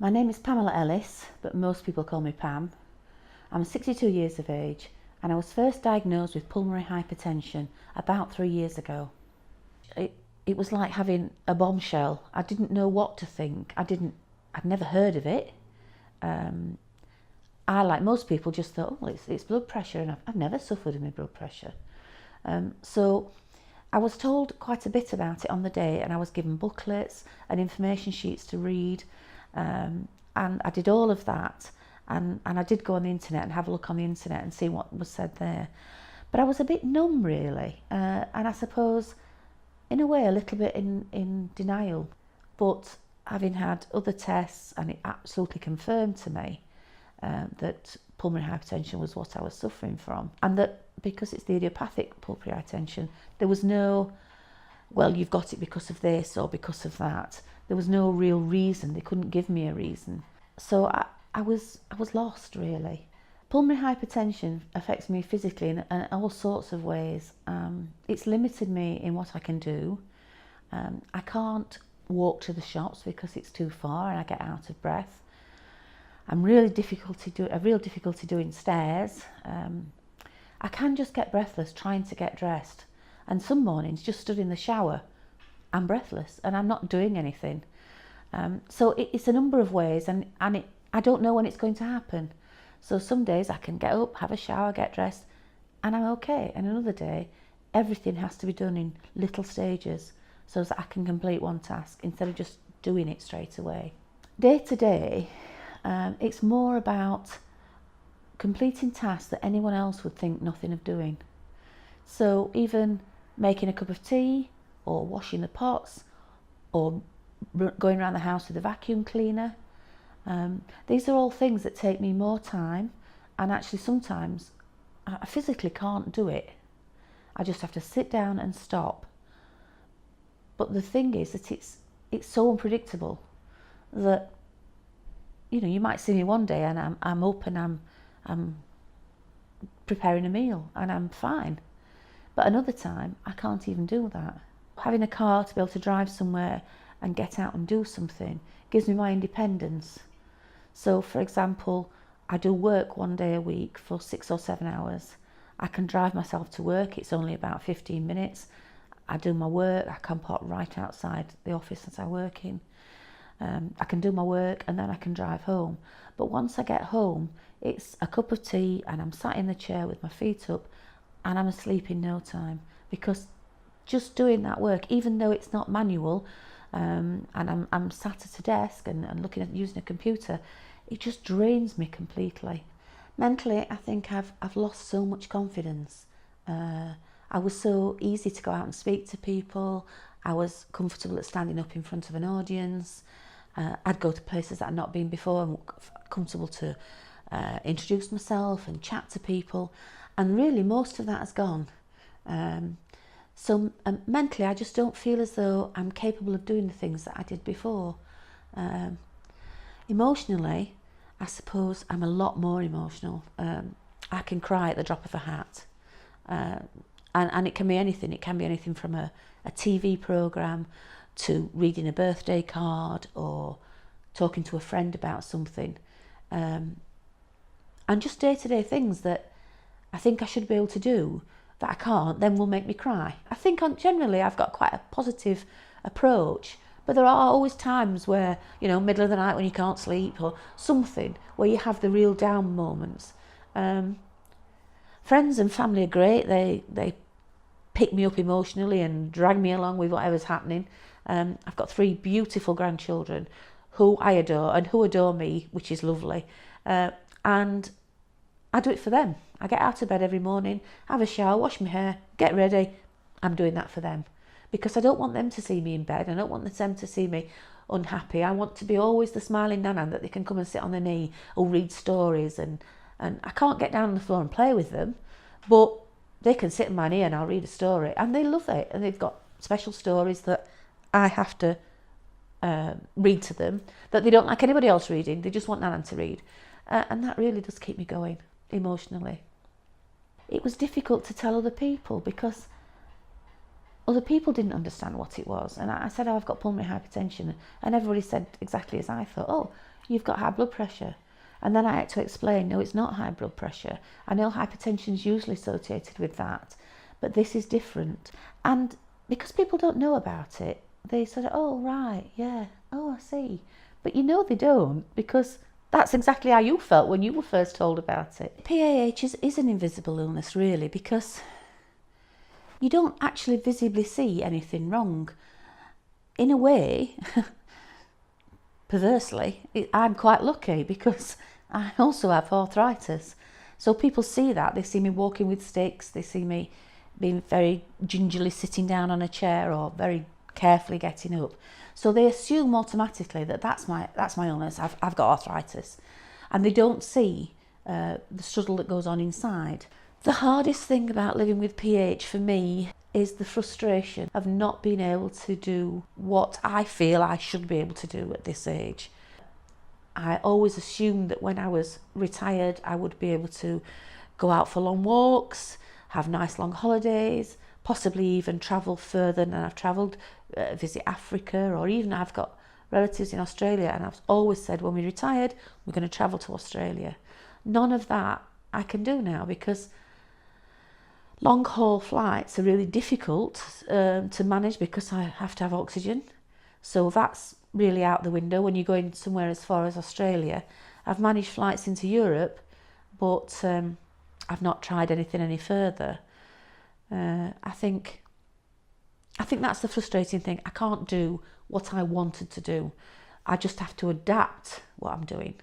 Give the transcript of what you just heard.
My name is Pamela Ellis, but most people call me Pam. I'm 62 years of age and I was first diagnosed with pulmonary hypertension about 3 years ago. It was like having a bombshell. I didn't know what to think. I'd never heard of it. I, like most people, just thought, oh, it's blood pressure, and I've never suffered with my blood pressure. So I was told quite a bit about it on the day, and I was given booklets and information sheets to read, and I did all of that, and I did go on the internet and have a look on the internet and see what was said there. But I was a bit numb, really, and I suppose in a way a little bit in denial. But having had other tests, and it absolutely confirmed to me that pulmonary hypertension was what I was suffering from, and that because it's the idiopathic pulmonary hypertension, there was no, well, you've got it because of this or because of that. There was no real reason. They couldn't give me a reason. So I was lost, really. Pulmonary hypertension affects me physically in all sorts of ways. It's limited me in what I can do. I can't walk to the shops because it's too far and I get out of breath. I'm really a real difficulty doing stairs. I can just get breathless trying to get dressed, and some mornings just stood in the shower, I'm breathless and I'm not doing anything. So it's a number of ways, and I don't know when it's going to happen. So some days I can get up, have a shower, get dressed, and I'm okay. And another day, everything has to be done in little stages so that I can complete one task instead of just doing it straight away. Day to day, it's more about completing tasks that anyone else would think nothing of doing. So even making a cup of tea, or washing the pots, or going around the house with a vacuum cleaner. These are all things that take me more time, and actually sometimes I physically can't do it. I just have to sit down and stop. But the thing is that it's so unpredictable that, you know, you might see me one day and I'm up and I'm preparing a meal and I'm fine. But another time I can't even do that. Having a car to be able to drive somewhere and get out and do something gives me my independence. So, for example, I do work one day a week for 6 or 7 hours. I can drive myself to work. It's only about 15 minutes. I do my work. I can park right outside the office that I work in. I can do my work and then I can drive home. But once I get home, it's a cup of tea and I'm sat in the chair with my feet up and I'm asleep in no time, because just doing that work, even though it's not manual, and I'm sat at a desk and looking at using a computer, it just drains me completely. Mentally, I think I've lost so much confidence. I was so easy to go out and speak to people. I was comfortable at standing up in front of an audience. I'd go to places that I'd not been before and comfortable to introduce myself and chat to people. And really, most of that has gone. So mentally, I just don't feel as though I'm capable of doing the things that I did before. Emotionally, I suppose I'm a lot more emotional. I can cry at the drop of a hat. And it can be anything. It can be anything from a TV programme to reading a birthday card or talking to a friend about something. And just day-to-day things that I think I should be able to do that I can't, then will make me cry. I think generally I've got quite a positive approach, but there are always times where, you know, middle of the night when you can't sleep or something, where you have the real down moments. Friends and family are great. They pick me up emotionally and drag me along with whatever's happening. I've got 3 beautiful grandchildren who I adore and who adore me, which is lovely. And I do it for them. I get out of bed every morning, have a shower, wash my hair, get ready. I'm doing that for them because I don't want them to see me in bed. I don't want them to see me unhappy. I want to be always the smiling nana that they can come and sit on their knee or read stories. And I can't get down on the floor and play with them, but they can sit in my knee and I'll read a story. And they love it. And they've got special stories that I have to read to them that they don't like anybody else reading. They just want Nana to read. And that really does keep me going emotionally. It was difficult to tell other people because Other people didn't understand what it was, and I said, oh, I've got pulmonary hypertension, and everybody said exactly as I thought, oh, you've got high blood pressure. And then I had to explain, no, it's not high blood pressure. I know hypertension is usually associated with that, but this is different. And because people don't know about it, they sort of, oh, right, yeah, oh, I see. But you know they don't, because that's exactly how you felt when you were first told about it. PAH is an invisible illness, really, because you don't actually visibly see anything wrong. In a way, perversely, I'm quite lucky because I also have arthritis. So people see that, they see me walking with sticks, they see me being very gingerly sitting down on a chair or very carefully getting up. So they assume automatically that that's my illness, I've got arthritis. And they don't see the struggle that goes on inside. The hardest thing about living with PH for me is the frustration of not being able to do what I feel I should be able to do at this age. I always assumed that when I was retired I would be able to go out for long walks, have nice long holidays, possibly even travel further than I've travelled, visit Africa, or even I've got relatives in Australia, and I've always said when we retired we're going to travel to Australia. None of that I can do now because long haul flights are really difficult to manage because I have to have oxygen. So that's really out the window when you're going somewhere as far as Australia. I've managed flights into Europe, but I've not tried anything any further. I think that's the frustrating thing. I can't do what I wanted to do. I just have to adapt what I'm doing.